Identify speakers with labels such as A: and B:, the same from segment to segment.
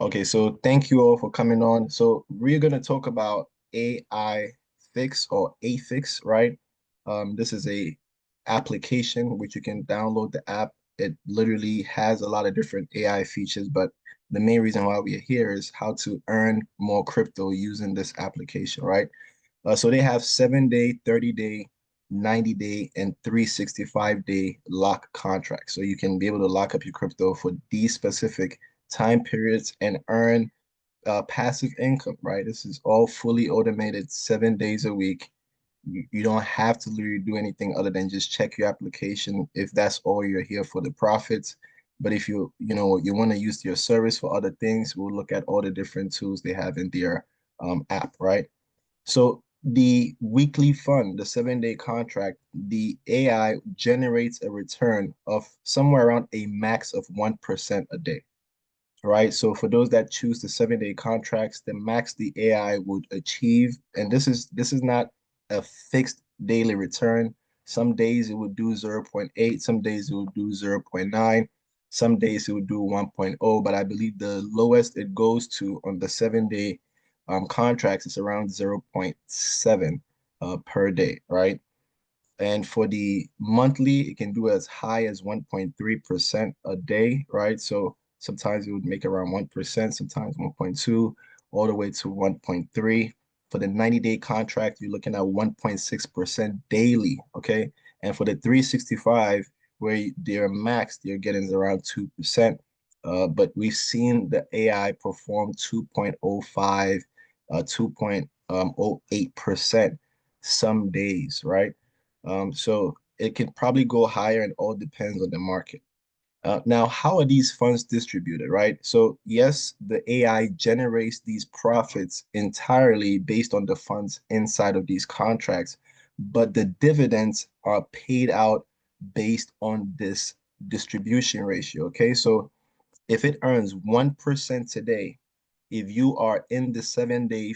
A: Okay, so thank you all for coming on. So we're going to talk about AI Fix or Aifeex, right? This is a application which you can download the app. It literally has a lot of different AI features, but the main reason why we are here is how to earn more crypto using this application, right? So they have 7 day, 30 day, 90 day, and 365 day lock contracts. So you can be able to lock up your crypto for these specific time periods and earn passive income, right? This is all fully automated 7 days a week. You don't have to literally do anything other than just check your application if that's all you're here for the profits. But if you want to use your service for other things, we'll look at all the different tools they have in their app, right? So the weekly fund, the 7 day contract, the AI generates a return of somewhere around a max of 1% a day, right? So for those that choose the 7 day contracts, the max the AI would achieve, and this is not a fixed daily return. Some days it would do zero point 0.8, some days it would do 0.9, some days it would do 1.0, but I believe the lowest it goes to on the 7 day contracts is around 0.7 per day, right? And for the monthly, it can do as high as 1.3% a day, right? So sometimes it would make around 1%, sometimes 1.2, all the way to 1.3. For the 90-day contract, you're looking at 1.6% daily, okay? And for the 365, where they're maxed, you're getting around 2%. But we've seen the AI perform 2.05, 2.08% some days, right? So it can probably go higher and all depends on the market. Now, how are these funds distributed, right? So yes, the AI generates these profits entirely based on the funds inside of these contracts, but the dividends are paid out based on this distribution ratio. Okay, so if it earns 1% today, if you are in the 7 day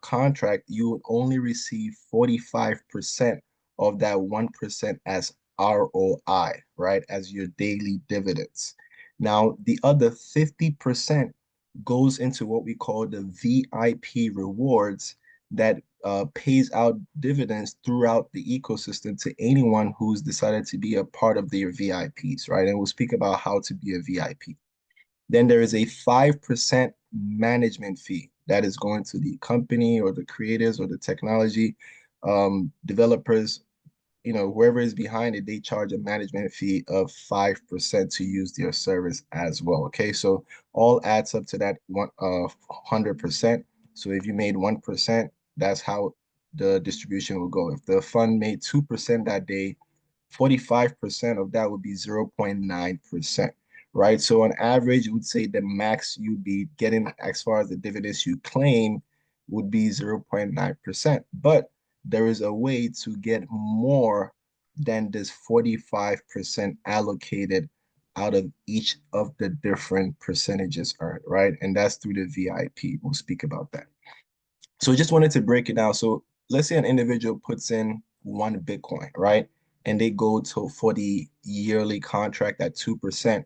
A: contract, you would only receive 45% of that 1% as ROI, right? As your daily dividends. Now, the other 50% goes into what we call the VIP rewards that pays out dividends throughout the ecosystem to anyone who's decided to be a part of their VIPs, right? And we'll speak about how to be a VIP. Then there is a 5% management fee that is going to the company or the creators or the technology developers, whoever is behind it, they charge a management fee of 5% to use their service as well. Okay, so all adds up to that 100%. So if you made 1%, that's how the distribution will go. If the fund made 2% that day, 45% of that would be 0.9%, right? So on average, you would say the max you'd be getting as far as the dividends you claim would be 0.9%. But there is a way to get more than this 45% allocated out of each of the different percentages earned, right? And that's through the VIP. We'll speak about that. So just wanted to break it down. So let's say an individual puts in 1 Bitcoin, right? And they go to for the yearly contract at 2%.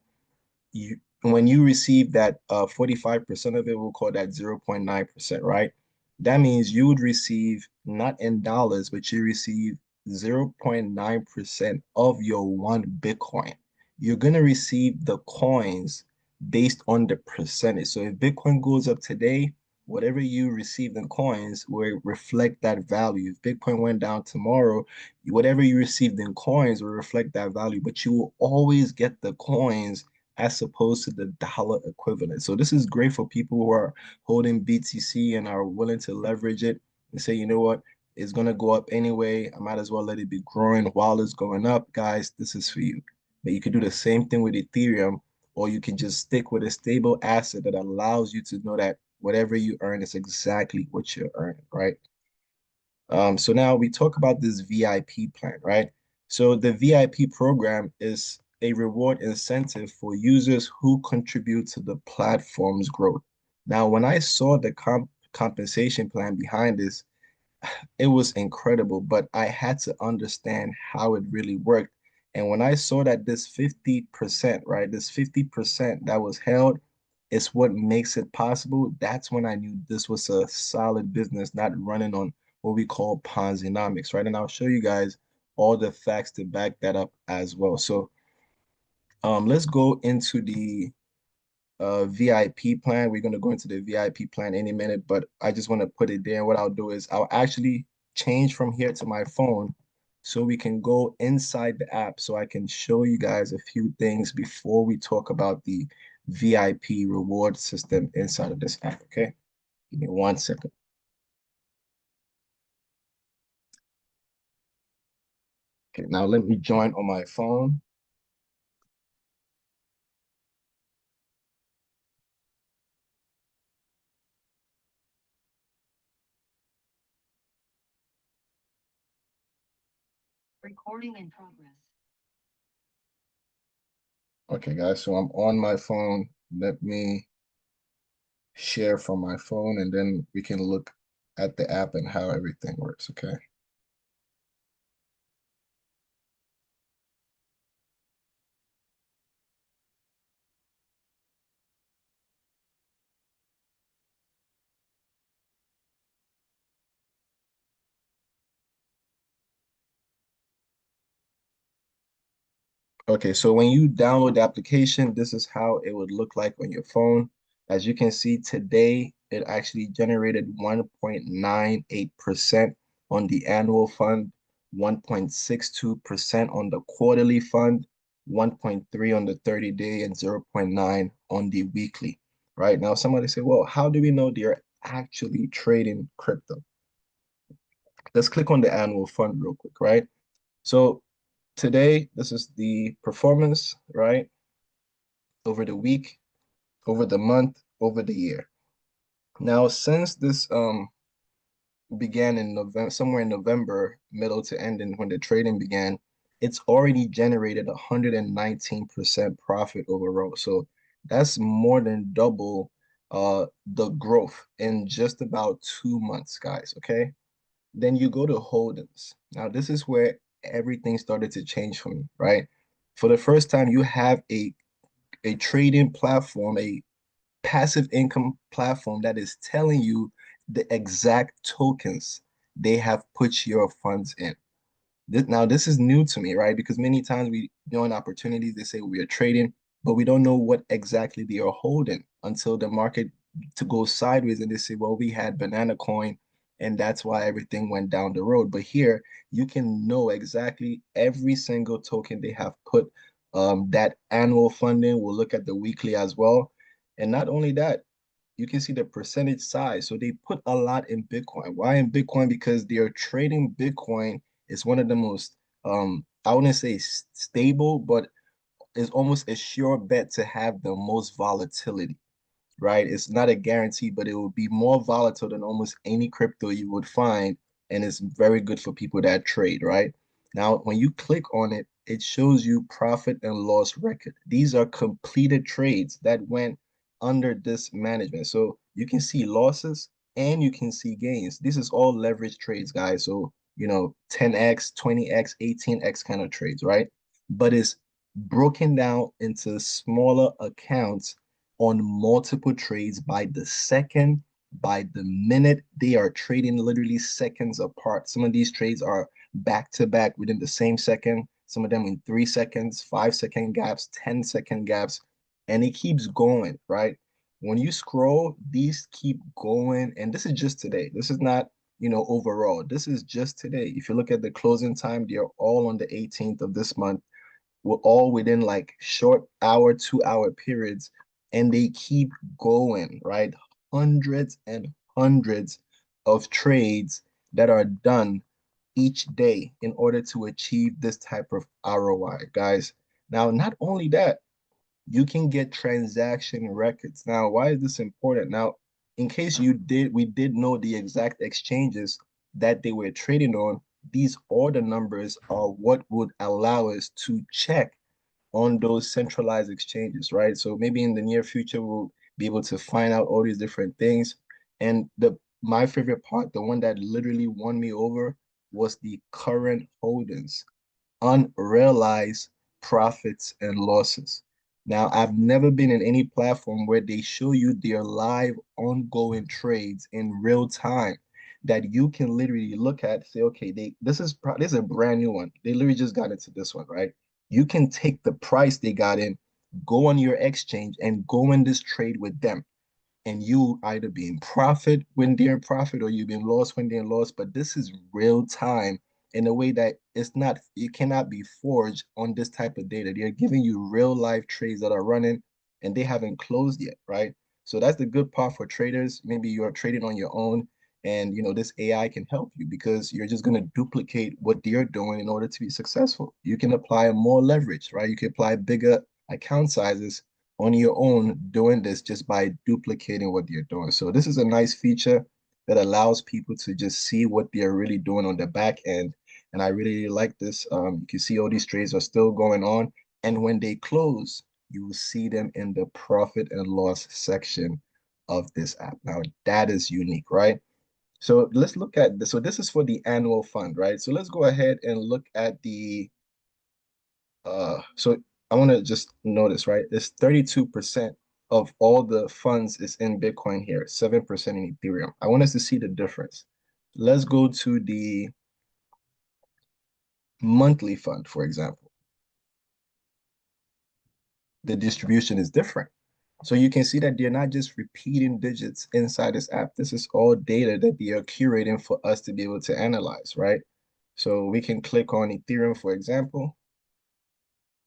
A: When you receive that 45% of it, we'll call that 0.9%, right? That means you would receive not in dollars, but you receive 0.9% of your 1 Bitcoin. You're going to receive the coins based on the percentage. So if Bitcoin goes up today, whatever you receive in coins will reflect that value. If Bitcoin went down tomorrow, whatever you received in coins will reflect that value, but you will always get the coins as opposed to the dollar equivalent. So this is great for people who are holding BTC and are willing to leverage it and say, you know what, it's going to go up anyway. I might as well let it be growing while it's going up. Guys, this is for you. But you could do the same thing with Ethereum, or you can just stick with a stable asset that allows you to know that whatever you earn is exactly what you're earning, right? So now we talk about this VIP plan, right? So the VIP program is a reward incentive for users who contribute to the platform's growth. Now, when I saw the compensation plan behind this, it was incredible, but I had to understand how it really worked. And when I saw that this 50%, right, this 50% that was held It's what makes it possible. That's when I knew this was a solid business, not running on what we call Ponzi-nomics, right? And I'll show you guys all the facts to back that up as well. So let's go into the VIP plan. We're going to go into the VIP plan any minute, but I just want to put it there. What I'll do is I'll actually change from here to my phone so we can go inside the app so I can show you guys a few things before we talk about the VIP reward system inside of this app. Okay, give me 1 second. Okay, now let me join on my phone.
B: Recording in progress.
A: Okay, guys, so I'm on my phone. Let me share from my phone and then we can look at the app and how everything works. Okay. Okay, so when you download the application, this is how it would look like on your phone. As you can see today, it actually generated 1.98% on the annual fund, 1.62% on the quarterly fund, 1.3 on the 30-day, and 0.9 on the weekly. Right now, somebody say, well, how do we know they're actually trading crypto? Let's click on the annual fund real quick, right? So today, this is the performance, right? Over the week, over the month, over the year. Now, since this began in November, somewhere in November, middle to end, and when the trading began, it's already generated 119% profit overall. So that's more than double the growth in just about 2 months, guys. Okay. Then you go to holdings. Now, this is where everything started to change for me, right? For the first time, you have a trading platform, a passive income platform that is telling you the exact tokens they have put your funds in. This is new to me, right? Because many times we join opportunities, they say we are trading, but we don't know what exactly they are holding until the market to go sideways and they say, well, we had banana coin and that's why everything went down the road. But here you can know exactly every single token they have put that annual funding. We'll look at the weekly as well. And not only that, you can see the percentage size. So they put a lot in Bitcoin. Why in Bitcoin? Because they are trading Bitcoin is one of the most I wouldn't say stable, but is almost a sure bet to have the most volatility, right? It's not a guarantee, but it will be more volatile than almost any crypto you would find, and it's very good for people that trade, right? Now, when you click on it, it shows you profit and loss record. These are completed trades that went under this management. So you can see losses and you can see gains. This is all leverage trades, guys. So, 10x, 20x, 18x kind of trades, right? But it's broken down into smaller accounts on multiple trades by the second, by the minute. They are trading literally seconds apart. Some of these trades are back to back within the same second, some of them in 3 seconds, 5 second gaps, 10 second gaps, and it keeps going, right? When you scroll, these keep going, and this is just today. This is not, overall. This is just today. If you look at the closing time, they are all on the 18th of this month. We're all within like short hour, 2 hour periods, and they keep going, right? Hundreds and hundreds of trades that are done each day in order to achieve this type of ROI, guys. Now, not only that, you can get transaction records. Now, why is this important? Now, in case we did know the exact exchanges that they were trading on, these order numbers are what would allow us to check on those centralized exchanges, right? So maybe in the near future, we'll be able to find out all these different things. And my favorite part, the one that literally won me over, was the current holdings, unrealized profits and losses. Now, I've never been in any platform where they show you their live ongoing trades in real time that you can literally look at, say, okay, this is a brand new one. They literally just got into this one, right? You can take the price they got in, go on your exchange and go in this trade with them, and you either be in profit when they're in profit or you've been lost when they're in lost. But this is real time in a way that it's not, it cannot be forged on this type of data. They're giving you real life trades that are running and they haven't closed yet, right? So that's the good part for traders. Maybe you're trading on your own and this AI can help you because you're just going to duplicate what they're doing in order to be successful. You can apply more leverage, right? You can apply bigger account sizes on your own doing this just by duplicating what you're doing. So this is a nice feature that allows people to just see what they're really doing on the back end. And I really like this. You can see all these trades are still going on. And when they close, you will see them in the profit and loss section of this app. Now that is unique, right? So let's look at this. So this is for the annual fund, right? So let's go ahead and look at so I want to just notice, right? It's 32% of all the funds is in Bitcoin here, 7% in Ethereum. I want us to see the difference. Let's go to the monthly fund, for example. The distribution is different. So you can see that they're not just repeating digits inside this app. This is all data that they are curating for us to be able to analyze, right? So we can click on Ethereum, for example,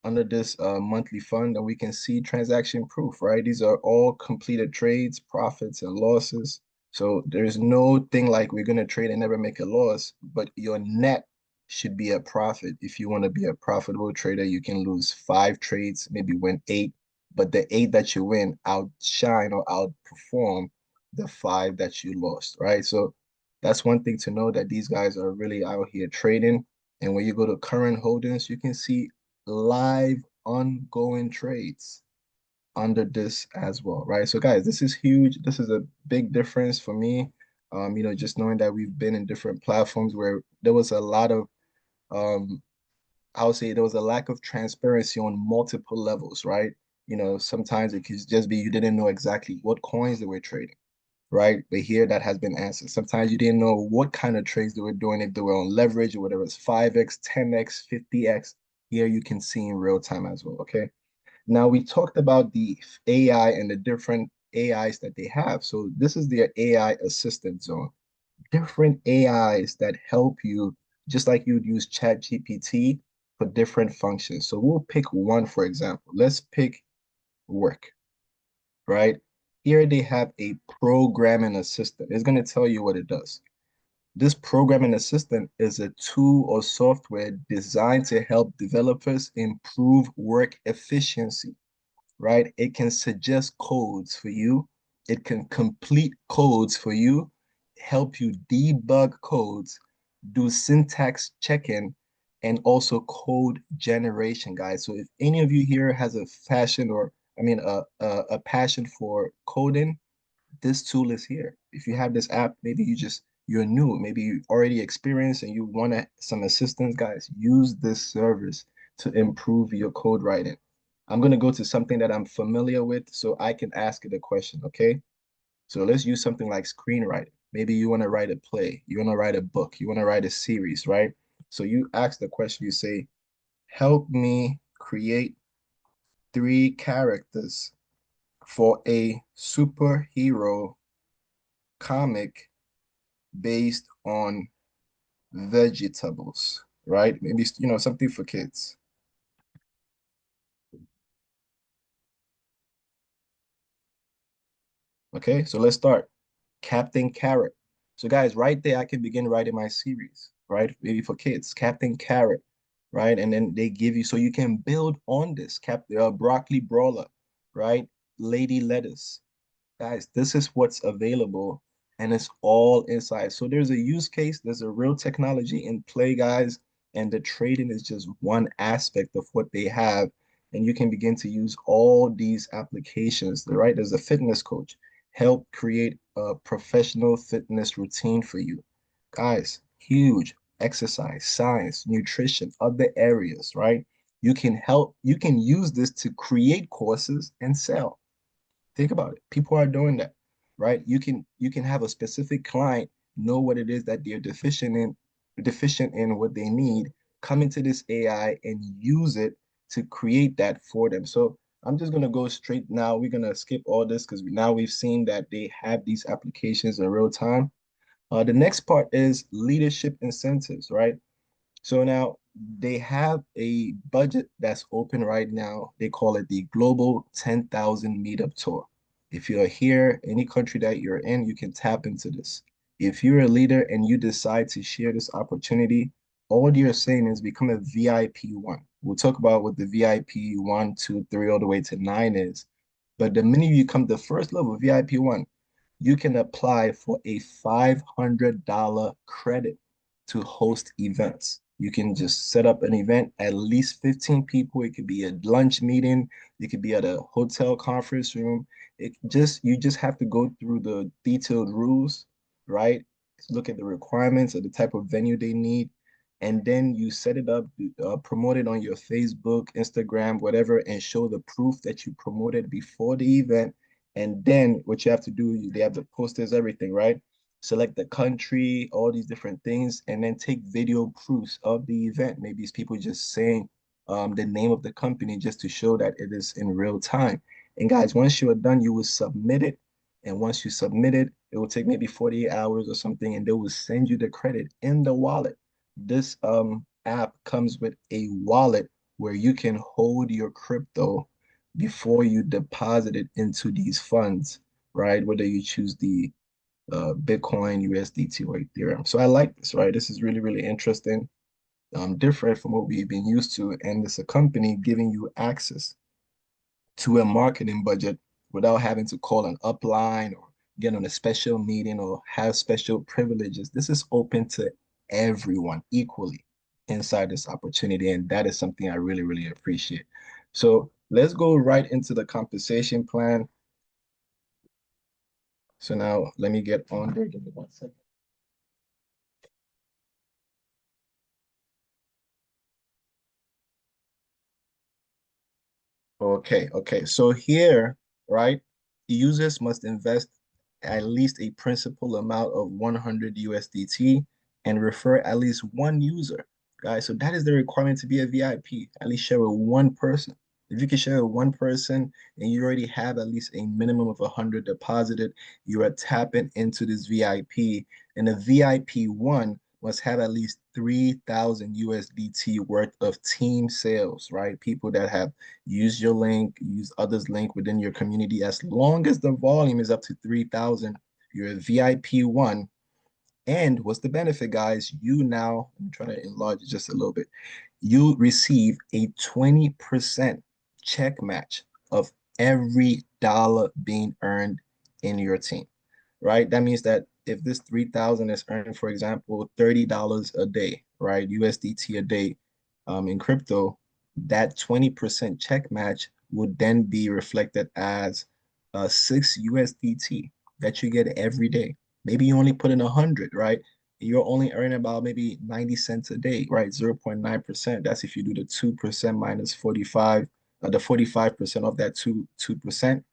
A: under this monthly fund, and we can see transaction proof, right? These are all completed trades, profits and losses. So there's no thing like we're going to trade and never make a loss, but your net should be a profit. If you want to be a profitable trader, you can lose 5 trades, maybe win 8, but the 8 that you win outshine or outperform the 5 that you lost, right? So that's one thing to know, that these guys are really out here trading. And when you go to current holdings, you can see live ongoing trades under this as well, right? So guys, this is huge. This is a big difference for me. Just knowing that we've been in different platforms where there was a lot of um I would say there was a lack of transparency on multiple levels, right? Sometimes it could just be you didn't know exactly what coins they were trading, right? But here that has been answered. Sometimes you didn't know what kind of trades they were doing, if they were on leverage or whatever it's 5x, 10x, 50x. Here you can see in real time as well. Okay. Now we talked about the AI and the different AIs that they have. So this is their AI assistant zone. Different AIs that help you, just like you'd use Chat GPT for different functions. So we'll pick one, for example. Let's pick work, right? Here they have a programming assistant. It's going to tell you what it does. This programming assistant is a tool or software designed to help developers improve work efficiency, right? It can suggest codes for you. It can complete codes for you, help you debug codes, do syntax checking, and also code generation, guys. So if any of you here has a fashion or I mean a passion for coding, this tool is here. If you have this app, maybe you're new, maybe you already experienced and you want some assistance, guys, use this service to improve your code writing. I'm going to go to something that I'm familiar with so I can ask it a question, okay? So let's use something like screenwriting. Maybe you want to write a play, you want to write a book, you want to write a series, right? So you ask the question, you say, help me create 3 characters for a superhero comic based on vegetables, right? Maybe, something for kids. Okay, so let's start. Captain Carrot. So guys, right there, I can begin writing my series, right? Maybe for kids, Captain Carrot, right? And then they give you, so you can build on this. Broccoli Brawler, right? Lady Lettuce. Guys, this is what's available and it's all inside. So there's a use case, there's a real technology in play, guys, and the trading is just one aspect of what they have. And you can begin to use all these applications, right? There's a fitness coach, help create a professional fitness routine for you. Guys, huge exercise, science, nutrition, other areas, right? you can use this to create courses and sell. Think about it. People are doing that, right? You can have a specific client know what it is that they're deficient in what they need, come into this AI and use it to create that for them. So I'm just gonna go straight now. We're gonna skip all this because now we've seen that they have these applications in real time. The next part is leadership incentives, right? So now they have a budget that's open right now. They call it the Global 10,000 Meetup Tour. If you're here, any country that you're in, you can tap into this. If you're a leader and you decide to share this opportunity, all you're saying is become a VIP one. We'll talk about what the VIP one, two, three, all the way to nine is. But the minute you come the first level, VIP one, you can apply for a $500 credit to host events. You can just set up an event, at least 15 people. It could be a lunch meeting, it could be at a hotel conference room. You just have to go through the detailed rules, right? Look at the requirements of the type of venue they need, and then you set it up, promote it on your Facebook, Instagram, whatever, and show the proof that you promoted before the event. And then what you have to do, they have the posters, everything, right? Select the country, all these different things, and then take video proofs of the event. Maybe it's people just saying the name of the company just to show that it is in real time. And guys, once you are done, you will submit it. And once you submit it, it will take maybe 48 hours or something, and they will send you the credit in the wallet. This app comes with a wallet where you can hold your crypto before you deposit it into these funds, right? Whether you choose the Bitcoin, USDT, or Ethereum. So I like this, right? This is really, really interesting, different from what we've been used to. And it's a company giving you access to a marketing budget without having to call an upline or get on a special meeting or have special privileges. This is open to everyone equally inside this opportunity. And that is something I really, really appreciate. So let's go right into the compensation plan. So now let me get on there. Give me 1 second. Okay, okay. So here, right, users must invest at least a principal amount of 100 USDT and refer at least one user, guys. So that is the requirement to be a VIP. At least share with one person. If you can share with one person and you already have at least a minimum of 100 deposited, you are tapping into this VIP. And a VIP one must have at least 3,000 USDT worth of team sales, right? People that have use your link, use others' link within your community. As long as the volume is up to 3,000, you're a VIP one. And what's the benefit, guys? You now, I'm trying to enlarge it just a little bit. You receive a 20% check match of every dollar being earned in your team, right? That means that if this 3,000 is earning, for example, $30 a day, right? USDT a day in crypto, that 20% check match would then be reflected as 6 USDT that you get every day. Maybe you only put in 100, right? You're only earning about maybe 90 cents a day, right? 0.9%. That's if you do the 2% minus 45, the 45% of that 2%,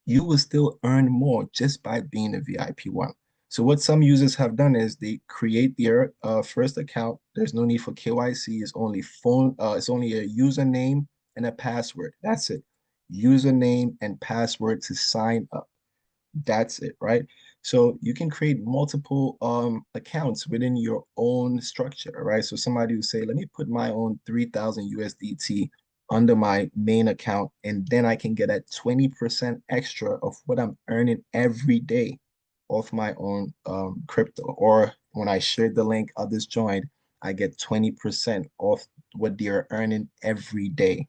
A: you will still earn more just by being a VIP one. So what some users have done is they create their first account. There's no need for KYC. It's only a username and a password. That's it. Username and password to sign up. That's it, right? So you can create multiple accounts within your own structure, right? So somebody will say, let me put my own 3,000 USDT under my main account, and then I can get that 20% extra of what I'm earning every day off my own crypto. Or when I share the link, others join, I get 20% off what they're earning every day.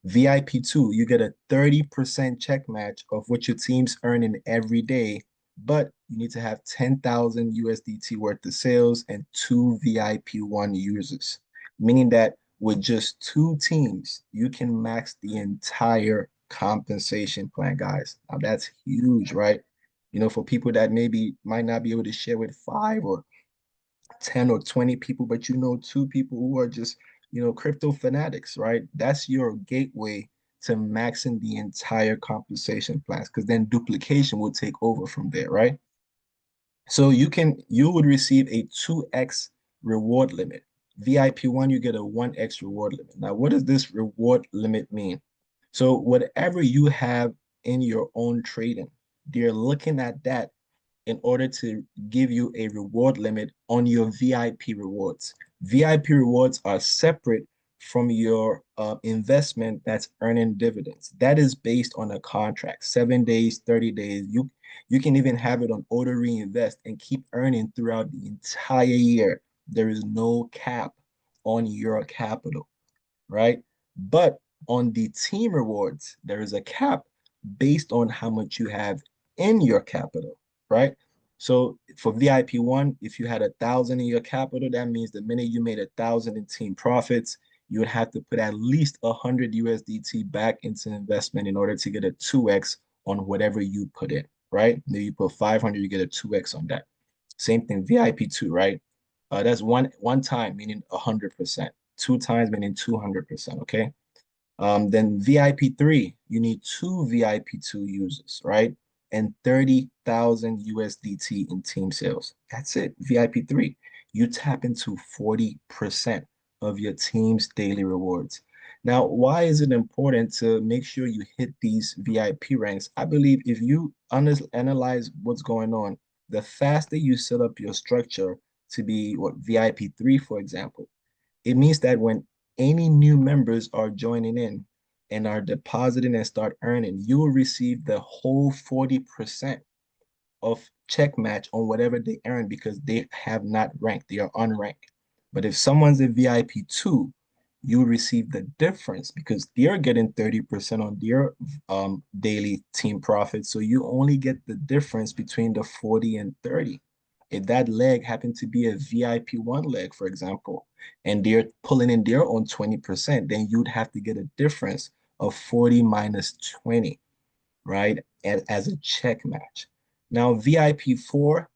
A: VIP2, you get a 30% check match of what your team's earning every day, but you need to have 10,000 USDT worth of sales and two VIP1 users, meaning that with just two teams, you can max the entire compensation plan, guys. Now that's huge, right? You know, for people that maybe might not be able to share with 5 or 10 or 20 people, but you know, two people who are just crypto fanatics, right? That's your gateway to maxing the entire compensation plans because then duplication will take over from there, right? So you would receive a 2x reward limit. VIP one, you get a 1x reward limit. Now, what does this reward limit mean? So whatever you have in your own trading, they're looking at that in order to give you a reward limit on your VIP rewards. VIP rewards are separate from your investment that's earning dividends. That is based on a contract, 7 days, 30 days. You can even have it on auto reinvest and keep earning throughout the entire year. There is no cap on your capital, right? But on the team rewards, there is a cap based on how much you have in your capital, right? So for VIP one, if you had 1,000 in your capital, that means the minute you made 1,000 in team profits, you would have to put at least 100 USDT back into investment in order to get a 2x on whatever you put in, right? Maybe you put 500, you get a 2x on that. Same thing, VIP two, right? That's one time, meaning 100%. Two times, meaning 200%. Okay. Then VIP three, you need two VIP two users, right? And 30,000 USDT in team sales. That's it. VIP three. You tap into 40% of your team's daily rewards. Now, why is it important to make sure you hit these VIP ranks? I believe if you analyze what's going on, the faster you set up your structure to be what VIP three, for example, it means that when any new members are joining in and are depositing and start earning, you will receive the whole 40% of check match on whatever they earn because they have not ranked, they are unranked. But if someone's a VIP two, you receive the difference because they're getting 30% on their daily team profit. So you only get the difference between the 40 and 30. If that leg happened to be a VIP one leg, for example, and they're pulling in their own 20%, then you'd have to get a difference of 40 minus 20, right? As a check match. Now, VIP four,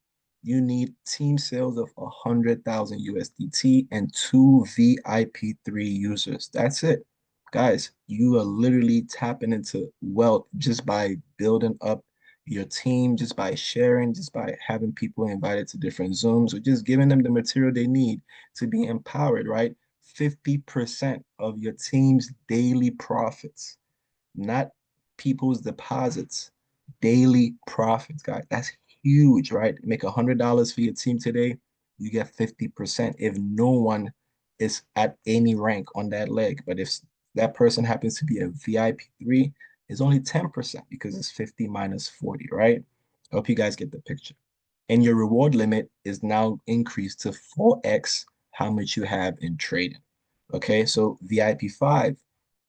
A: you need team sales of 100,000 USDT and two VIP three users. That's it. Guys, you are literally tapping into wealth just by building up your team, just by sharing, just by having people invited to different Zooms, or just giving them the material they need to be empowered, right? 50% of your team's daily profits, not people's deposits, daily profits, guys. That's huge, right? Make $100 for your team today, you get 50% if no one is at any rank on that leg. But if that person happens to be a VIP three, it's only 10% because it's 50 minus 40, right? I hope you guys get the picture. And your reward limit is now increased to 4x how much you have in trading. Okay, so VIP 5,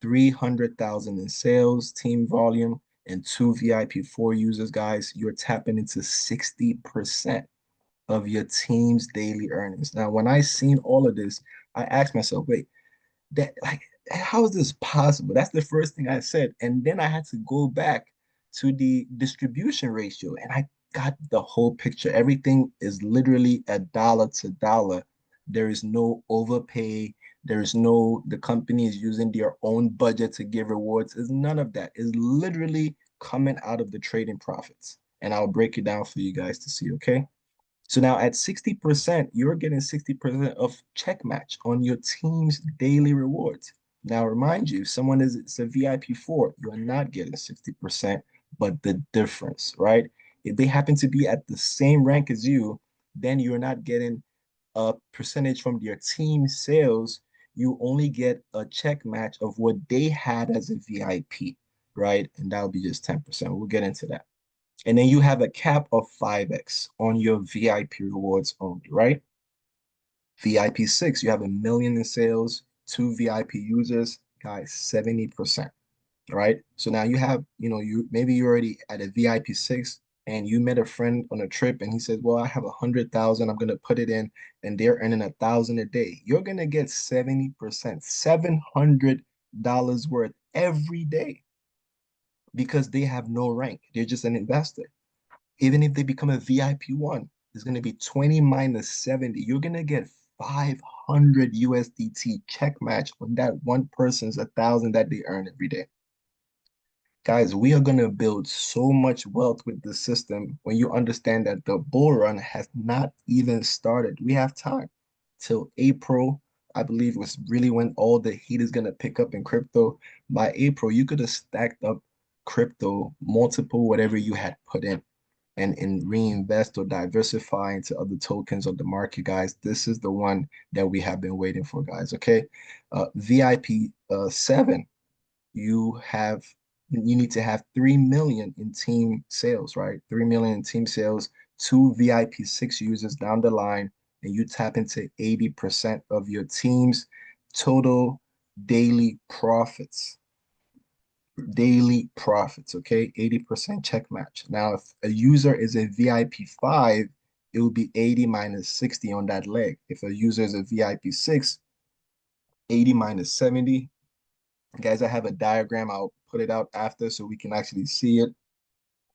A: 300,000 in sales, team volume, and two VIP 4 users, guys. You're tapping into 60% of your team's daily earnings. Now, when I seen all of this, I asked myself, wait, that like how is this possible? That's the first thing I said. And then I had to go back to the distribution ratio and I got the whole picture. Everything is literally a dollar to dollar. There is no overpay. There is no, the company is using their own budget to give rewards. It's none of that. It's literally coming out of the trading profits. And I'll break it down for you guys to see, okay? So now at 60%, you're getting 60% of check match on your team's daily rewards. Now, remind you, if someone is it's a VIP four, you're not getting 60%, but the difference, right? If they happen to be at the same rank as you, then you're not getting a percentage from their team sales. You only get a check match of what they had as a VIP, right? And that'll be just 10%. We'll get into that. And then you have a cap of 5x on your VIP rewards only, right? VIP 6, you have 1 million in sales, two VIP users, guys, 70%, right? So now you have, you maybe you're already at a VIP 6 and you met a friend on a trip and he said, well, I have 100,000, I'm gonna put it in, and they're earning 1,000 a day. You're gonna get 70%, $700 worth every day because they have no rank. They're just an investor. Even if they become a VIP one, it's going to be 20 minus 70. You're going to get 500 USDT check match on that one person's 1,000 that they earn every day. Guys, we are going to build so much wealth with the system when you understand that the bull run has not even started. We have time till April. I believe was really when all the heat is going to pick up in crypto. By April, you could have stacked up crypto, multiple whatever you had put in, and reinvest or diversify into other tokens of the market, guys. This is the one that we have been waiting for, guys. Okay. VIP 7, you need to have 3 million in team sales, right? 3 million in team sales, two VIP 6 users down the line, and you tap into 80% of your team's total daily profits. Daily profits, okay? 80% check match. Now, if a user is a VIP 5, it will be 80 minus 60 on that leg. If a user is a VIP 6, 80 minus 70. Guys, I have a diagram. I'll put it out after so we can actually see it.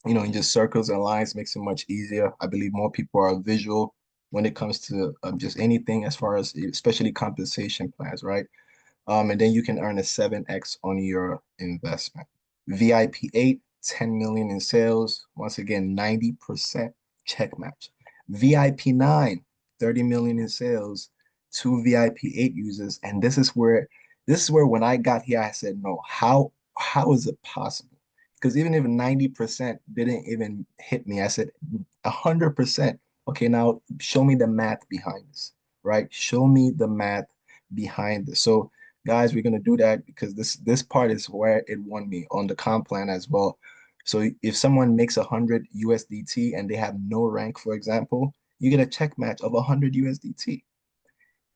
A: In just circles and lines makes it much easier. I believe more people are visual when it comes to just anything as far as especially compensation plans, right? And then you can earn a 7x on your investment. VIP 8, 10 million in sales. Once again, 90% check match. VIP 9, 30 million in sales, two VIP 8 users. And this is where when I got here, I said, no, how is it possible? Because even if 90% didn't even hit me, I said 100%. Okay, now show me the math behind this, right? Show me the math behind this. So guys, we're gonna do that because this part is where it won me on the comp plan as well. So if someone makes 100 USDT and they have no rank, for example, you get a check match of 100 USDT.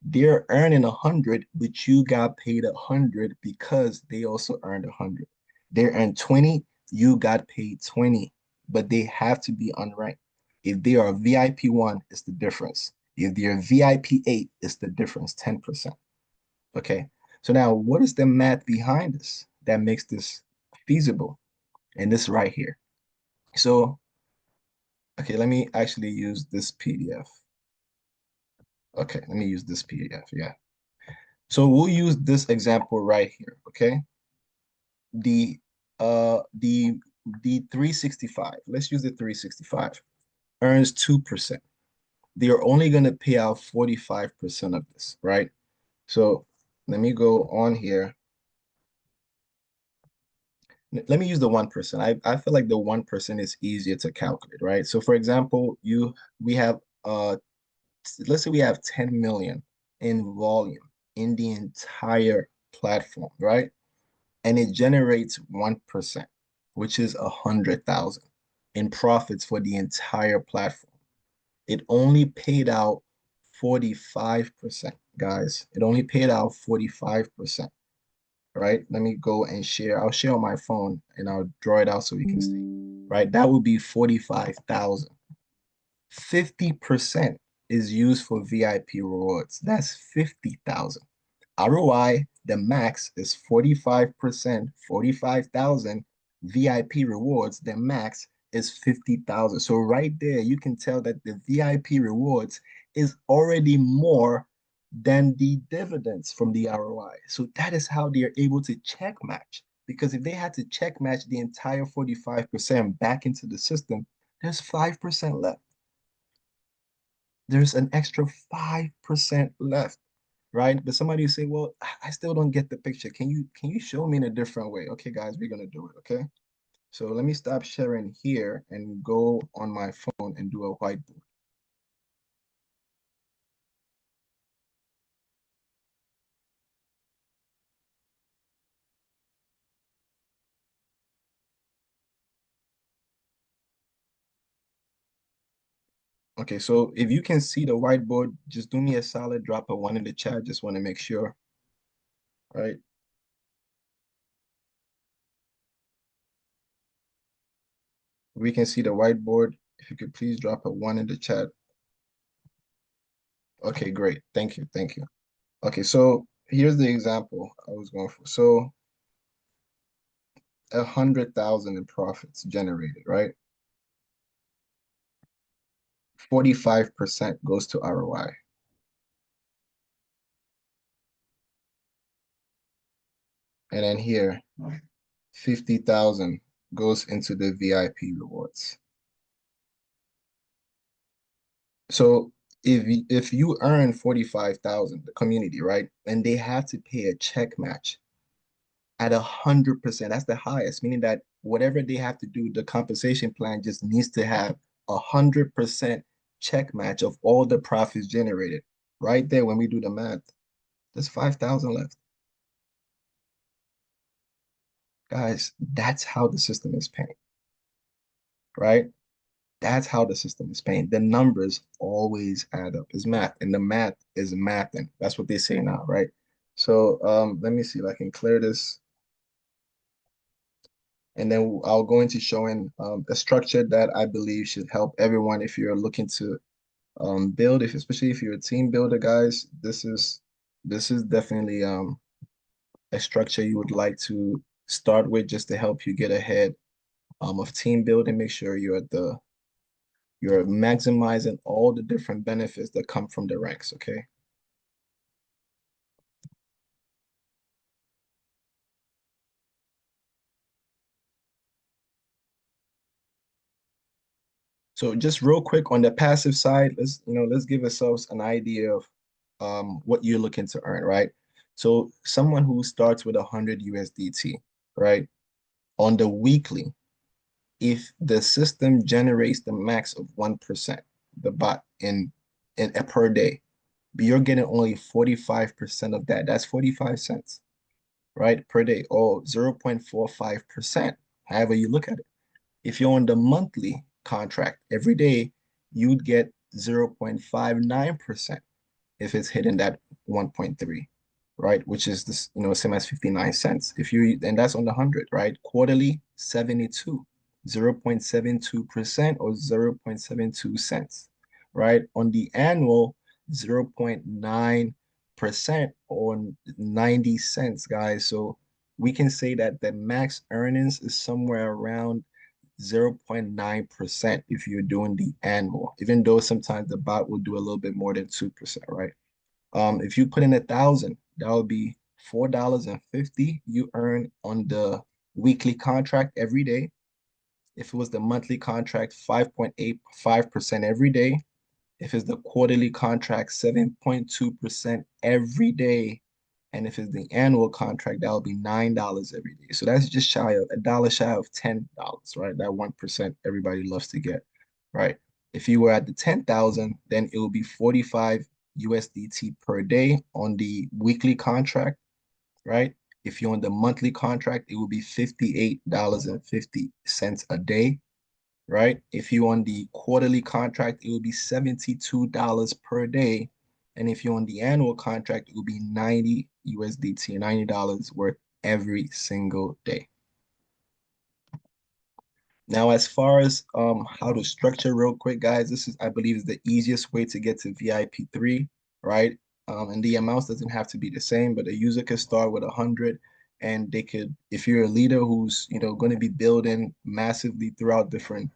A: They're earning 100, but you got paid 100 because they also earned 100. They earned 20, you got paid 20, but they have to be unranked. If they are VIP 1, it's the difference. If they're VIP 8, it's the difference, 10%. Okay. So now what is the math behind this that makes this feasible? And this right here. So, okay, let me actually use this PDF. Okay, let me use this PDF. Yeah. So we'll use this example right here. Okay. The uh the the 365. Let's use the 365. Earns 2%. They are only going to pay out 45% of this, right? So let me go on here. Let me use the 1%. I feel like the 1% is easier to calculate, right? So for example, we have let's say we have 10 million in volume in the entire platform, right? And it generates 1%, which is 100,000 in profits for the entire platform. It only paid out 45%, guys. It only paid out 45%. Right? Let me go and share. I'll share on my phone and I'll draw it out so you can see. Right? That would be 45,000. 50% is used for VIP rewards. That's 50,000. ROI, the max is 45%, 45,000. VIP rewards, the max is 50,000. So right there, you can tell that the VIP rewards is already more than the dividends from the ROI. So that is how they are able to check match. Because if they had to check match the entire 45% back into the system, there's 5% left. There's an extra 5% left, right? But somebody will say, well, I still don't get the picture. Can you show me in a different way? Okay, guys, we're gonna do it, okay? So let me stop sharing here and go on my phone and do a whiteboard. Okay, so if you can see the whiteboard, just do me a solid, drop a one in the chat. Just want to make sure, right? We can see the whiteboard. If you could please drop a one in the chat. Okay, great. Thank you. Thank you. Okay, so here's the example I was going for. So 100,000 in profits generated, right? 45% goes to ROI. And then here, 50,000 goes into the VIP rewards. So if you earn 45,000, the community, right? And they have to pay a check match at 100%. That's the highest, meaning that whatever they have to do, the compensation plan just needs to have 100% check match of all the profits generated. Right there, when we do the math, there's 5,000 left. Guys, that's how the system is paying, right? That's how the system is paying. The numbers always add up. It's math, and the math is mathing. That's what they say now, right? So let me see if I can clear this, and then I'll go into showing a structure that I believe should help everyone if you're looking to build, if especially if you're a team builder, guys. This is definitely a structure you would like to start with just to help you get ahead of team building. Make sure you're maximizing all the different benefits that come from the ranks, okay? So just real quick on the passive side, let's give ourselves an idea of what you're looking to earn, right? So someone who starts with 100 USDT, right? On the weekly, if the system generates the max of 1%, the bot in per day, but you're getting only 45% of that. That's 45 cents, right? Per day, or 0.45%, however you look at it. If you're on the monthly contract every day, you'd get 0.59% if it's hitting that 1.3, right? Which is this, same as 59 cents. And that's on the 100, right? Quarterly, 72, 0.72% or 0.72 cents, right? On the annual, 0.9% or 90 cents, guys. So we can say that the max earnings is somewhere around 0.9% if you're doing the annual, even though sometimes the bot will do a little bit more than 2%, right? If you put in 1,000, that would be $4.50 you earn on the weekly contract every day. If it was the monthly contract, 5.85% every day. If it's the quarterly contract, 7.2% every day. And if it's the annual contract, that would be $9 every day. So that's just shy of $1 shy of $10, right? That 1% everybody loves to get, right? If you were at the 10,000, then it would be 45 USDT per day on the weekly contract, right? If you're on the monthly contract, it would be $58.50 a day, right? If you're on the quarterly contract, it will be $72 per day. And if you're on the annual contract, it will be 90 USDT, $90 worth every single day. Now, as far as how to structure real quick, guys, this is, I believe, is the easiest way to get to VIP3, right? And the amounts doesn't have to be the same, but a user could start with 100 and they could, if you're a leader who's, going to be building massively throughout different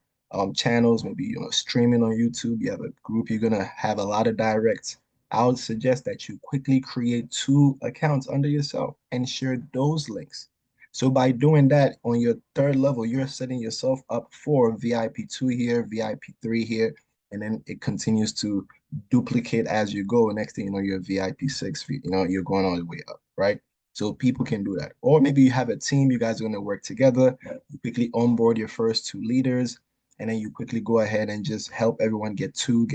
A: channels, maybe, streaming on YouTube, you have a group, you're going to have a lot of directs. I would suggest that you quickly create 2 accounts under yourself and share those links. So by doing that on your third level, you're setting yourself up for VIP2 here, VIP3 here, and then it continues to duplicate as you go. Next thing you know, you're VIP6, you're going all the way up, right? So people can do that. Or maybe you have a team, you guys are going to work together, you quickly onboard your first 2 leaders, and then you quickly go ahead and just help everyone get two.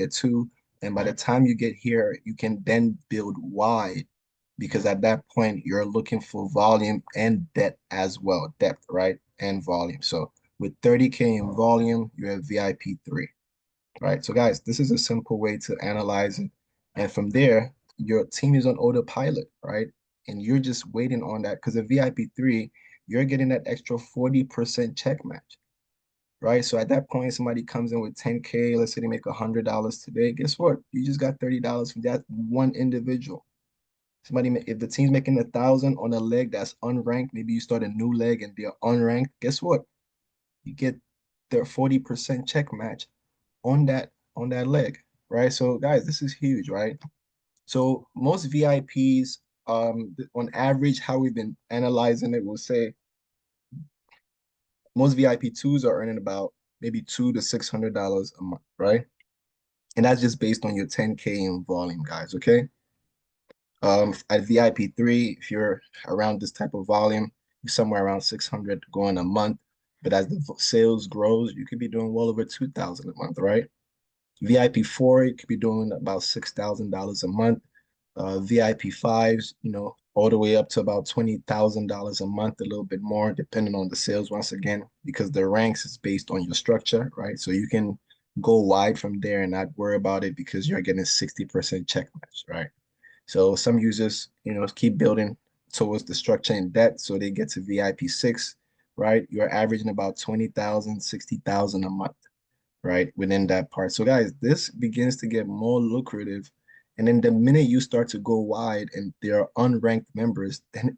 A: And by the time you get here, you can then build wide because at that point you're looking for volume and depth as well, depth, right? And volume. So with 30K in volume, you have VIP3, right? So guys, this is a simple way to analyze it. And from there, your team is on autopilot, right? And you're just waiting on that because the VIP3, you're getting that extra 40% check match, right? So at that point, somebody comes in with 10K, let's say they make $100 today. Guess what? You just got $30 from that one individual. If the team's making 1,000 on a leg that's unranked, maybe you start a new leg and they're unranked. Guess what? You get their 40% check match on that leg, right? So guys, this is huge, right? So most VIPs On average, how we've been analyzing it, we'll say most VIP twos are earning about maybe $200 to $600 a month, right? And that's just based on your 10K in volume, guys. Okay. At VIP three, if you're around this type of volume, you're somewhere around 600 going a month. But as the sales grows, you could be doing well over 2,000 a month, right? VIP four, you could be doing about $6,000 a month. VIP fives, all the way up to about $20,000 a month, a little bit more, depending on the sales once again, because the ranks is based on your structure, right? So you can go wide from there and not worry about it because you're getting 60% check match, right? So some users, keep building towards the structure and depth so they get to VIP six, right? You're averaging about 20,000, 60,000 a month, right? Within that part. So guys, this begins to get more lucrative. And then the minute you start to go wide and there are unranked members, then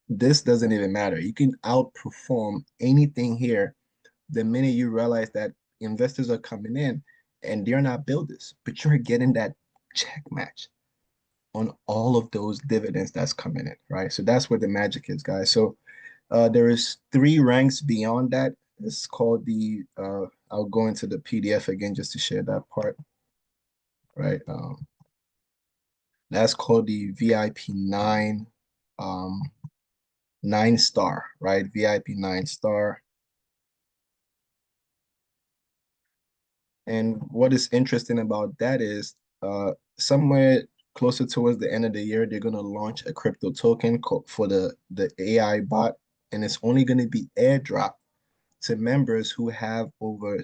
A: this doesn't even matter. You can outperform anything here the minute you realize that investors are coming in and they're not builders, but you're getting that check match on all of those dividends that's coming in, right? So that's where the magic is, guys. So there is three ranks beyond that. It's called I'll go into the PDF again just to share that part, right? That's called the VIP um, 9 star, right? VIP 9 star. And what is interesting about that is somewhere closer towards the end of the year, they're going to launch a crypto token for the AI bot, and it's only going to be airdropped to members who have over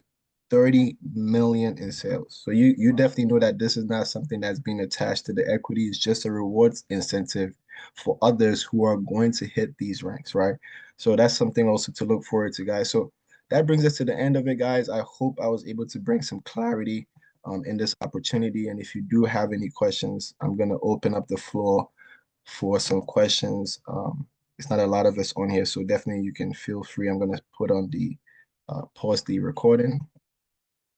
A: 30 million in sales. So you definitely know that this is not something that's being attached to the equity. It's just a rewards incentive for others who are going to hit these ranks, right? So that's something also to look forward to, guys. So that brings us to the end of it, guys. I hope I was able to bring some clarity in this opportunity. And if you do have any questions, I'm going to open up the floor for some questions. It's not a lot of us on here, so definitely you can feel free. I'm going to put on the pause the recording.